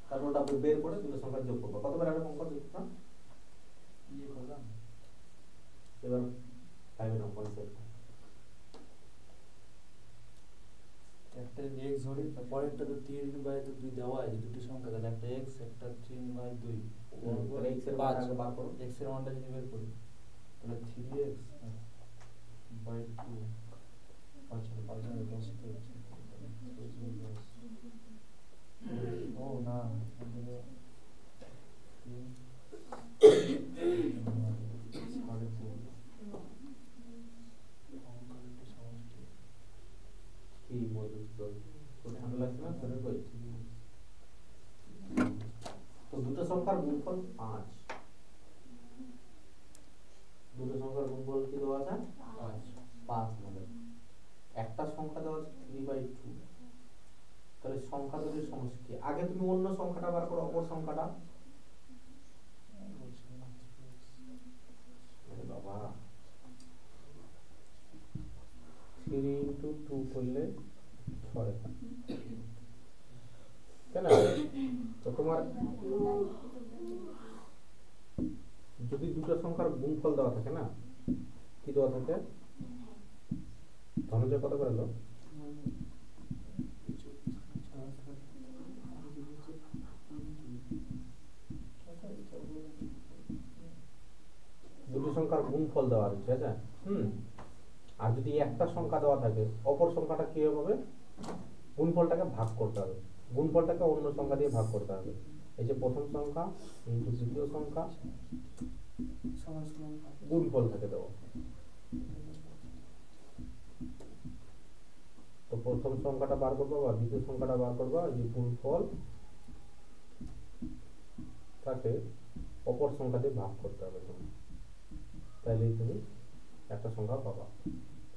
তারপর ওটা বের করে দুটো সংখ্যা যোগ করবা কতবার আগে অঙ্ক যোগ করবা ইয়ে করলাম এবার 5 এর কনসেপ্ট একটা x ধরি তারপরে একটা তো 3/2 দেওয়া আছে দুটো সংখ্যা তাহলে একটা x একটা 3/2 তাহলে x এর মান আগে বার করো x এর মানটা যদি বের করি তাহলে 3x বাই 2 আচ্ছা 5 10 তো হচ্ছে ও না কি বলছিস তো ঠান্ডা লাগছে না শরীর কই তো দুটো সংখ্যার গুণফল 5 দুটো সংখ্যার গুণফল কি দেওয়া আছে 5 মানে একটা সংখ্যা দেওয়া আছে 3/2 তাহলে সংখ্যা দুটির সমষ্টি কি আগে তুমি অন্য সংখ্যাটা বার করো অপর সংখ্যাটা আরে বাবা 3 into 2 করলে 6 তাই না তো তোমার যদি দুটো সংখ্যার গুণফল দেওয়া থাকে না কি দেওয়া থাকে ধনঞ্জয় কত করে এলো দুটো সংখ্যার গুণফল দেওয়া আছে ঠিক আছে আর যদি একটা সংখ্যা দেওয়া থাকে অপর সংখ্যাটা কি হবে গুণফলটাকে ভাগ করতে হবে গুণফলটাকে অন্য সংখ্যা দিয়ে ভাগ করতে হবে এই যে প্রথম সংখ্যা ইনটু দ্বিতীয় সংখ্যা গুণফল থাকে দেওয়া তো প্রথম সংখ্যাটা বার করবা বা দ্বিতীয় সংখ্যাটা বার করবা এই যে গুণফল তাকে অপর সংখ্যা দিয়ে ভাগ করতে হবে তাহলে তুমি একটা সংখ্যা পাবা।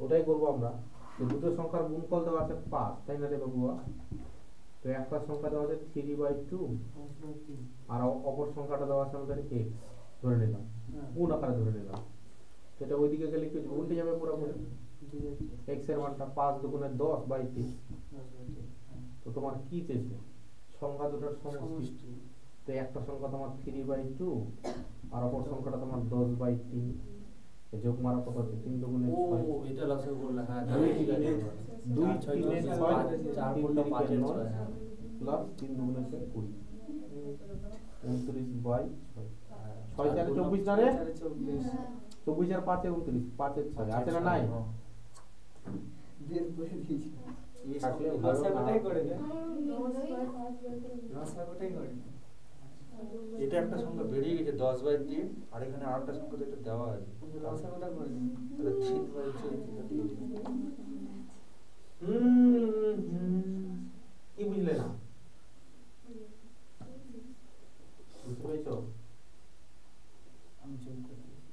ওটাই করবো আমরা। তো দুটো সংখ্যার গুণফল দেওয়া আছে 5, তাই না রে বাবুয়া? তো একটা সংখ্যা দেওয়া আছে 3/2 আর অপর সংখ্যাটা দেওয়া আছে আমাদের x ধরে নিলাম, গুণ আকারে ধরে নিলাম। তো এটা ওইদিকে গেলে কি উল্টে যাবে পুরোপুরি। x এর মানটা 5 দুগুণে 10/3। তো তোমার কি চেয়েছে? সংখ্যা দুটোর সমষ্টি। তো একটা সংখ্যা তোমার 3/2 আর অপর সংখ্যাটা তোমার 10/3। যোগ মারা কত হচ্ছে? 3 দুগুণে 6। ও এটা লসাগু করলে হ্যাঁ 2 3 6 4 গুণটা 5 এর 6 হ্যাঁ প্লাস 3 দুগুণে 20 29/6 6 4 24 না রে? 24 আর 5 29, 5 এর 6 আছে না নাই? বের করে দিয়েছি থাকলে লসাগুটাই করে দে লসাগুটাই করে দে। এটা একটা সংখ্যা বেরিয়ে গেছে 10/3 আর এখানে আরেকটা সংখ্যা যেটা দেওয়া আছে লসাগুটা করে দে তাহলে 3/4 কি বুঝলে না? বুঝতে পেরেছো? আমি যোগ করে দিয়েছি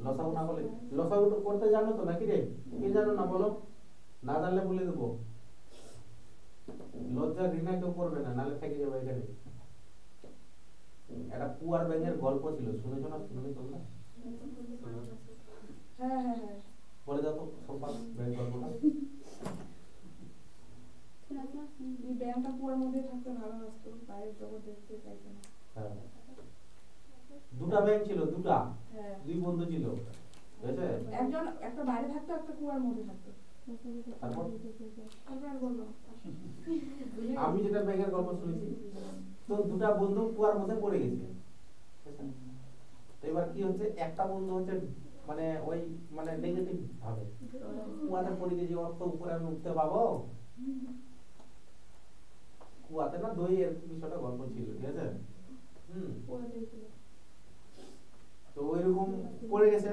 লসাগু না বলে লসাগু তো করতে জানো তো নাকি রে? কে জানো না বলো? না জানলে বলে দেবো। লজ্জা ঘৃণা কেউ করবে না, নালে থেকে যাবে এখানে। একটা কুয়ার ব্যাঙের গল্প ছিল, শুনেছো না? শুনেনি তোমরা? হ্যাঁ হ্যাঁ হ্যাঁ বলে দাও তো সম্পাদ ব্যাঙ গল্পটা। এই ব্যায়ামটা পুরোর মধ্যে থাকতে ভালোবাসতো, বাইরের জগৎ দেখতে চাইতো না। হ্যাঁ, দুটা ব্যাঙ ছিল, দুটা হ্যাঁ দুই বন্ধু ছিল, ঠিক আছে? একজন একটা বাইরে থাকতো, একটা কুয়ার মধ্যে থাকতো। তারপর তারপর আর বলবো আমি যেটা ব্যাঙের গল্প শুনেছি, তো দুটা বন্ধু কুয়ার মধ্যে পড়ে গেছে। তো এবার কি হচ্ছে, একটা বন্ধু হচ্ছে মানে ওই মানে নেগেটিভ ভাবে কুয়াতে পড়ে গেছে, অত উপরে আমি উঠতে পাবো, কুয়াতে না দই এর বিষয়টা গল্প ছিল, ঠিক আছে? তো ওইরকম পড়ে গেছে।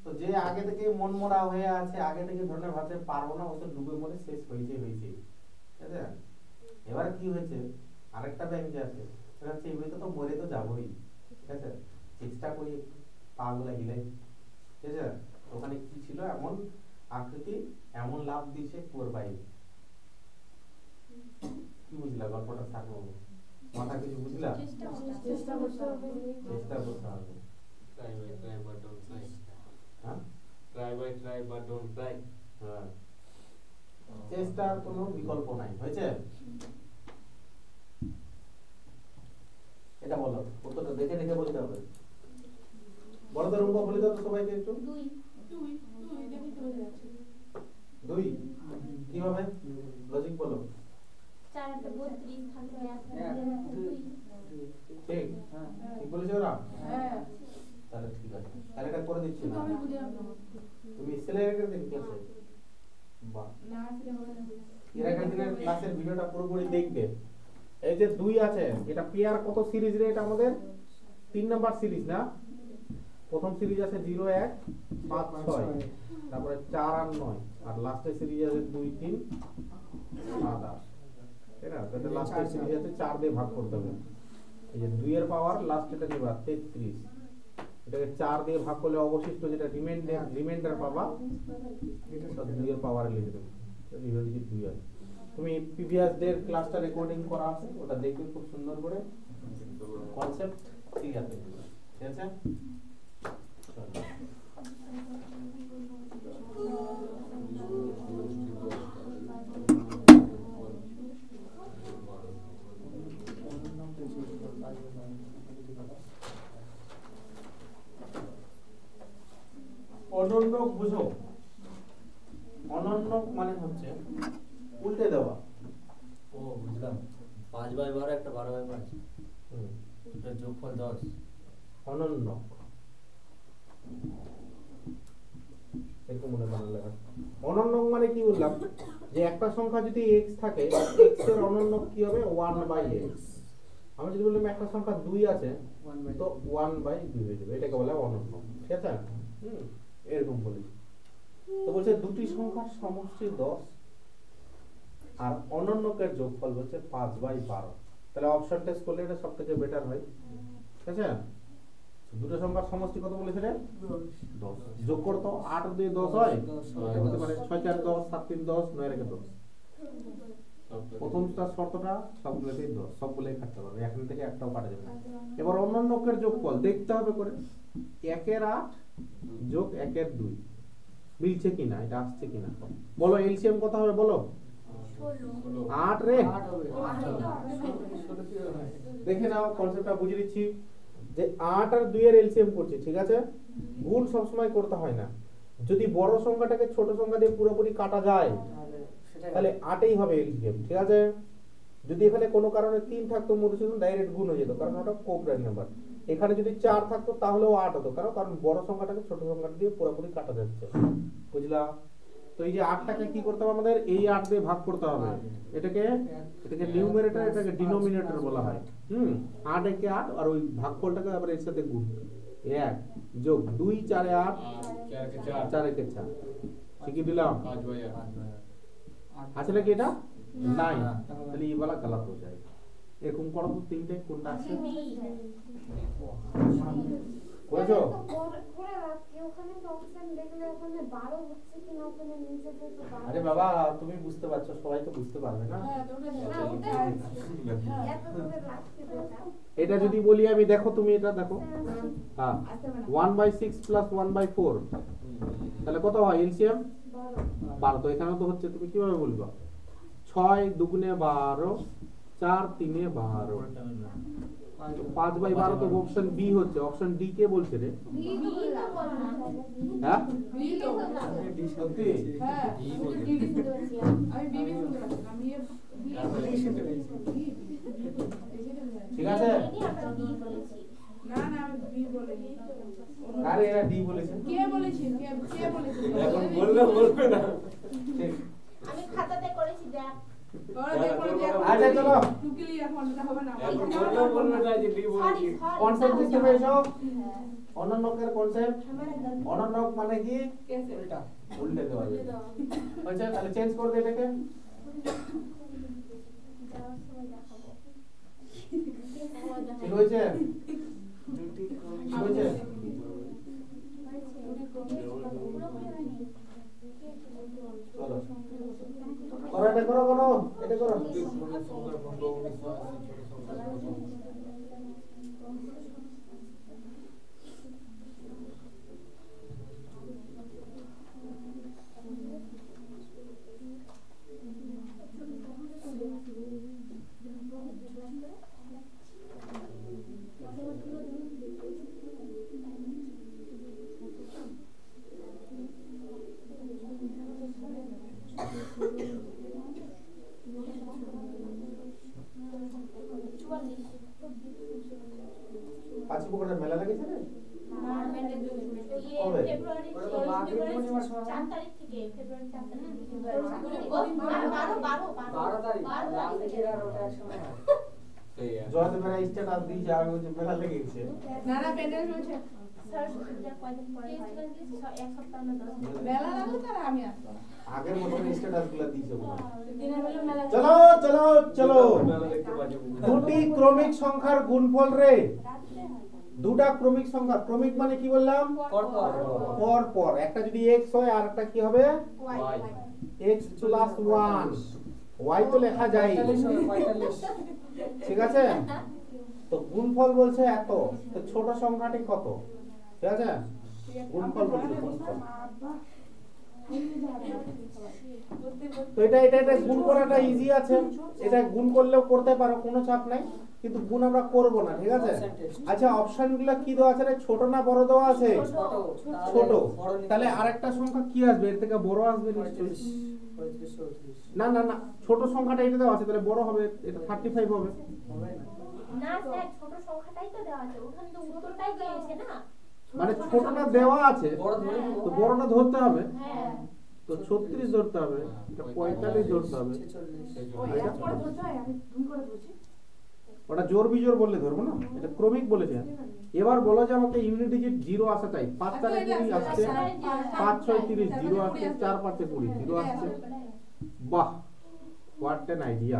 তো যে আগে থেকে মন মরা হয়ে আছে, আগে থেকে ধরনের ভাবছে পারবো না, ও তো ডুবে মরে শেষ হয়েছে, ঠিক আছে? এবার কি হয়েছে, আরেকটা ব্যাংক যে আছে সেটা হচ্ছে এমনিতে তো মরে তো যাবোই, ঠিক আছে? চেষ্টা করি পা গুলা হিলাই, ঠিক আছে? ওখানে কি ছিল, এমন আকৃতি, এমন লাভ দিছে কুয়োর বাইরে। কি বুঝলা গল্পটা? থাকবো মাথা কিছু বুঝলা? চেষ্টা করতে হবে। চেষ্টা করতে হবে। Try but don't try. হ্যাঁ Try but don't try. হ্যাঁ, চেষ্টার কোনো বিকল্প নাই, হয়েছে? এটা বলো, উত্তরটা দেখে দেখে বলতে হবে। বড়দের অঙ্ক বলে দাও তো সবাইকে একটু। 2 কিভাবে লজিক বলো? 4 তে 32 থাকলে 2 ঠিক ঠিক বলেছো ওরা? হ্যাঁ তাহলে ঠিক আছে, তাহলে এটা করে দিচ্ছি না। আমি বুঝলাম না। তুমি সিলেক্ট করে দিন ক্লাসে। বাহ, না আসলে হবে না। এর আগের দিনের ক্লাসের ভিডিওটা পুরোপুরি দেখবে। এই যে 2 আছে, এটা পেয়ার কত সিরিজ রে? এটা আমাদের 3 নাম্বার সিরিজ না? প্রথম সিরিজ আছে 0 1 5 6, তারপরে 4 আর 9, আর লাস্টের সিরিজ আছে 2 3 7 8, তাই না? তাহলে লাস্টের সিরিজ আছে 4 দিয়ে ভাগ করতে হবে। এই যে 2 এর পাওয়ার লাস্ট এটা দিবা 33, এটাকে 4 দিয়ে ভাগ করলে অবশিষ্ট যেটা রিমাইন্ডার পাবা, এটা 2 এর পাওয়ারে লিখে দেবে। এটা ডিজিট 2 আছে। তুমি প্রিভিয়াস ডে ক্লাসটা রেকর্ডিং করা আছে, ওটা দেখবে খুব সুন্দর করে, কনসেপ্ট ক্লিয়ার হয়ে যাবে, ঠিক আছে? চলো অনন্যক বুঝো। অনন্যক মানে হচ্ছে উল্টে দেওয়া। ও বুঝলাম 5/12 একটা 12/5 এটা যোগফল 10 অনন্যক এরকম মনে বানান লেখা। অনন্যক মানে কি বললাম, যে একটা সংখ্যা যদি x থাকে, x এর অনন্যক কি হবে? 1/x। আমি যদি বললাম একটা সংখ্যা 2 আছে, তো 1/2 হয়ে যাবে, এটাকে বলে অনন্যক, ঠিক আছে? এরকম বলি। তো বলছে দুটি সংখ্যার সমষ্টি 10 আর অনন্যকের যোগফল হচ্ছে 5/12। তাহলে অপশন টেস্ট করলে এটা সবথেকে বেটার হয়, ঠিক আছে? দুটো সংখ্যার সমষ্টি কত বলেছে রে? 10। যোগ করো তো, 8 আর 2 10 হয়, এটা হতে পারে 6 4 10, 7 3 10, 9 রেখে 10। প্রথমটা শর্তটা সবগুলোতেই 10, সবগুলোই কাটতে পারবে, এখান থেকে একটাও কাটা যাবে না। এবার অন্যান্য অঙ্কের যোগফল দেখতে হবে করে, 1 এর 8 যোগ 1 এর 2 মিলছে কিনা, এটা আসছে কিনা। বলো এলসিএম কত হবে বলো? 8 রে। দেখে নাও, কনসেপ্টটা বুঝিয়ে দিচ্ছি যে 8 আর 2 এর এলসিএম করছি, ঠিক আছে? গুণ সবসময় করতে হয় না। যদি বড় সংখ্যাটাকে ছোট সংখ্যা দিয়ে পুরোপুরি কাটা যায় তাহলে 8ই হবে এলসিএম, ঠিক আছে? যদি এখানে কোনো কারণে 3 থাকতো মধুসূদন ডাইরেক্ট গুণ হয়ে যেত, কারণ ওটা কোপ্রাইম নাম্বার। এখানে যদি 4 থাকতো তাহলেও 8 হতো, কারণ বড় সংখ্যাটাকে ছোট সংখ্যাটা দিয়ে পুরোপুরি কাটা যাচ্ছে, বুঝলা? তো এই যে 8টাকে কি করতে হবে আমাদের? এই 8 দিয়ে ভাগ করতে হবে। এটাকে নিউমারেটর, এটাকে ডিনোমিনেটর বলা হয়। 8 একে 8 আর ওই ভাগফলটাকে আবার এর সাথে গুণ, 1 যোগ 2 4 এ 8 4 একে 4, ঠিকই দিলাম। আছে নাকি এটা? নাই, তাহলে ये वाला गलत हो जाएगा। এরকম করো তো, তিনটে কোনটা আছে করেছো? আরে বাবা তুমি বুঝতে পারছো, সবাই তো বুঝতে পারবে না। এটা যদি বলি আমি, দেখো তুমি এটা দেখো, হ্যাঁ 1/6 + 1/4 তাহলে কত হয় এলসিএম? 12। তো এখানে তো হচ্ছে, তুমি কিভাবে বলবা? 6 2 12, 4 3 12, 5/12 তো অপশন বি হচ্ছে। অপশন ডি কে বলছে রে? হ্যাঁ সত্যি? ঠিক আছে, না না আমি বি বলিনি। আরে এরা ডি বলেছে। কে বলেছে? কে বলেছে? এখন বলবে না। ঠিক, আমি খাতাতে করেছি দেখ। আচ্ছা চলো, টুকিলি এখন এটা হবে না। এখন বলবে না যে বি বলেছি। কনসেপ্ট বুঝতে পেরেছো? অনন্যকের কনসেপ্ট, অনন্যক মানে কি? কেসে উল্টা উল্টে দেওয়া যায়। আচ্ছা তাহলে চেঞ্জ করে দে এটাকে। যাওয়ার সময় দেখাবো। ঠিক হয়েছে? ঠিক হয়েছে? চলো করো, এটা করো, করো এটা করো। পাঁচপুকুরে মেলা লেগেছে রে? কবে? ফেব্রুয়ারি 4 তারিখ থেকে, ফেব্রুয়ারি 4 তারিখ থেকে। 12 তারিখ আর ওটা একসময় হয়। জয়তে মেলা স্ট্যাটাস দিয়েছে আর বলছে মেলা লেগেছে। না না প্যান্ডেল হয়েছে। স্যার যা কয়দিন পরে হয়, এক সপ্তাহ না 10 দিন। মেলা লাগলে তার আমি আসবো না। আগের বছর স্ট্যাটাসগুলো দিয়েছে বলে। দিনের বেলা মেলা। চলো চলো চলো, মেলা দেখতে পাচ্ছি। দুটি ক্রমিক সংখ্যার গুণফল রে। দুটা ক্রমিক সংখ্যা, ক্রমিক মানে কি বললাম? পর পর। একটা যদি x হয় আর একটা কি হবে? x + 1, y তো লেখা যায়, 45 ঠিক আছে? তো গুণফল বলছে এত, তো ছোট সংখ্যাটি কত? ঠিক আছে, গুণফল বলছে কত। তো এটা এটা এটা গুণ করাটা ইজি আছে, এটা গুণ করলেও করতে পারো, কোনো চাপ নাই, কিন্তু গুণ আমরা করব না, ঠিক আছে? আচ্ছা অপশনগুলো কি দেওয়া আছে রে? ছোট না বড় দেওয়া আছে? ছোট। তাহলে আরেকটা সংখ্যা কি আসবে? এর থেকে বড় আসবে নিশ্চয়ই। না না না, ছোট সংখ্যাটা এটা দেওয়া আছে, তাহলে বড় হবে, এটা 35 হবে। না স্যার, ছোট সংখ্যাটাই তো দেওয়া আছে, ওখানে তো উত্তরটাই দিয়েছে না। মানে ছোটটা দেওয়া আছে তো বড়টা ধরতে হবে, হ্যাঁ তো 36 ধরতে হবে, এটা 45 ধরতে হবে। ওই এক করে ধরতে হয়, আমি দুই করে ধরছি। ওটা জোর বিজোর বললে ধরবো না, এটা ক্রমিক বলেছে। এবার বলো যে আমাকে ইউনিট ডিজিট 0 আসা চাই। 5 তারিখ 20 আসছে, 5 6 30 0 আসছে, 4 5 20 0 আসছে। বাহ, হোয়াট এন আইডিয়া।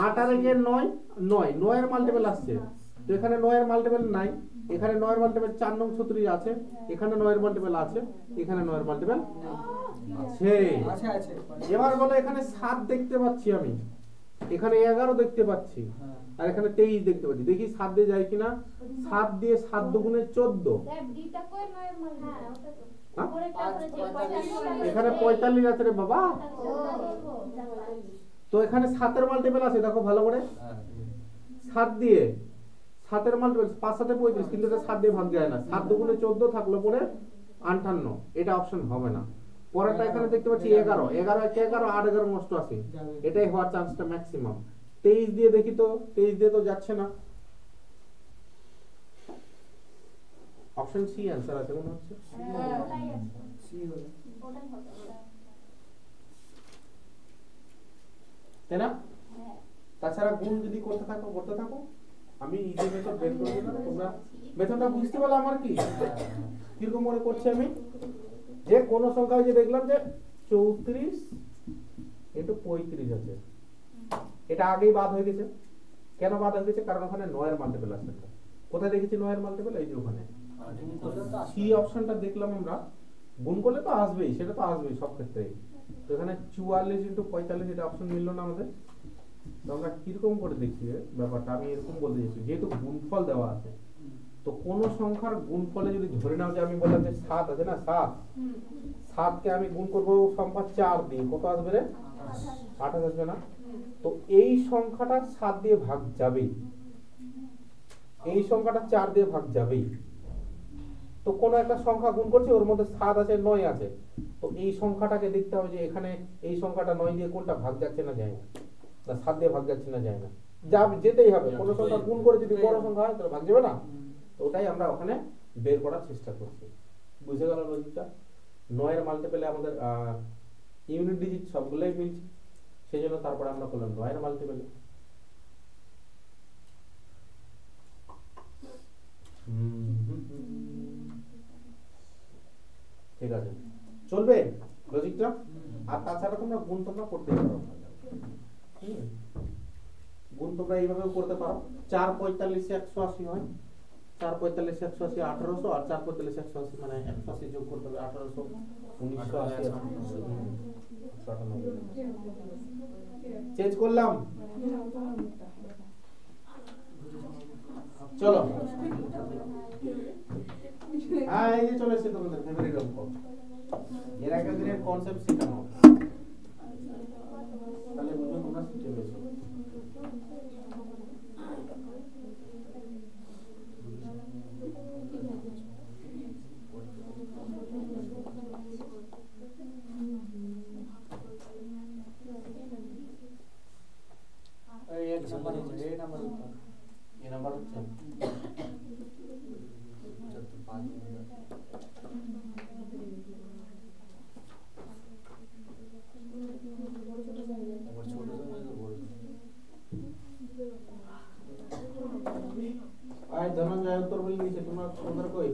8 আর 9 9 9 এর মাল্টিপল আসছে, তো এখানে 9 এর মাল্টিপল নাই, এখানে 9 এর মাল্টিপল 4 নং 36 আছে, এখানে 9 এর মাল্টিপল আছে, এখানে 9 এর মাল্টিপল আছে। আছে এবার বলো এখানে 7 দেখতে পাচ্ছি আমি, এখানে 11 দেখতে পাচ্ছি, আর এখানে 23 দেখতে পাচ্ছি। দেখি 7 দিয়ে যায় কিনা। 7 দিয়ে 7 দুগুণে 14, এখানে 45 আছে রে বাবা। তো এখানে 7 এর মাল্টিপল আছে, দেখো ভালো করে। 7 দিয়ে 7 এর মাল্টিপল 5 7 35, কিন্তু এটা 7 দিয়ে ভাগ যায় না। 7 দুগুণে 14 থাকলো পরে 58, এটা অপশন হবে না। পরেরটা এখানে দেখতে পাচ্ছি 11, 11 1 11 8 11 নষ্ট আছে, এটাই হওয়ার চান্সটা ম্যাক্সিমাম। 23 দিয়ে দেখি তো, 23 দিয়ে তো যাচ্ছে না। অপশন সি आंसर আছে মনে হচ্ছে। তাই না? তাছাড়া গুণ যদি করতে থাকো, আমি ইজি মেথড বের করে দেব, তোমরা মেথডটা বুঝতে পারলে আমার কি কিরকম মনে করছি আমি, যে কোন সংখ্যায় যে দেখলাম যে 34 into 35 আছে, এটা আগেই বাদ হয়ে গেছে। কেন বাদ হয়ে গেছে? কারণ ওখানে 9 এর মাল্টিপল আছে। কোথায় দেখেছি 9 এর মাল্টিপল? এই যে ওখানে সি অপশনটা দেখলাম আমরা, গুণ করলে তো আসবেই, সেটা তো আসবেই সব ক্ষেত্রে। তো এখানে 44 into 45 এটা অপশন মিললো না আমাদের। তো আমরা কিরকম করে দেখি ব্যাপারটা, আমি এরকম বলতে চাইছি, যেহেতু গুণফল দেওয়া আছে, তো কোন সংখ্যার গুণফলে যদি ধরে নাও যে আমি বললাম যে 7 আছে না, 7 কে আমি গুণ করব সংখ্যা 4 দিয়ে, কত আসবে রে? 28 আসবে না? তো এই সংখ্যাটা 7 দিয়ে ভাগ যাবেই, এই সংখ্যাটা 4 দিয়ে ভাগ যাবেই। তো কোন একটা সংখ্যা গুণ করছি, ওর মধ্যে 7 আছে 9 আছে, তো এই সংখ্যাটাকে দেখতে হবে যে এখানে এই সংখ্যাটা 9 দিয়ে কোনটা ভাগ যাচ্ছে না যায় না, 7 দিয়ে ভাগ যাচ্ছে না যায় না, যেতেই হবে। কোন সংখ্যা গুণ করে যদি বড় সংখ্যা হয় তাহলে ভাগ যাবে না। তো ওটাই আমরা ওখানে বের করার চেষ্টা করছি। বুঝে গেল লজিকটা? 9 এর মাল্টিপলে আমাদের ইউনিট ডিজিট সবগুলোই মিলছে, সেজন্য তারপরে আমরা করলাম 9 এর মাল্টিপলে। ঠিক আছে, চলবে লজিকটা? আর তাছাড়া তোমরা গুণ তোমরা করতে পারো, গুণ তোমরা এইভাবেও করতে পারো। 4 45 180 হয়, 4 45 180 1800, আর 4 45 180 মানে 180 যোগ করতে হবে 1800 1980। চেঞ্জ করলাম, চলো। হ্যাঁ, এই যে চলে এসেছে তোমাদের ফেভারিট অঙ্ক। এর একটা দিনের কনসেপ্ট শেখানো, তাহলে বুঝো তোমরা শিখে গেছো। ये नंबर হচ্ছে আয় ধনঞ্জয় উত্তর বলে নিচে, তোমার কই?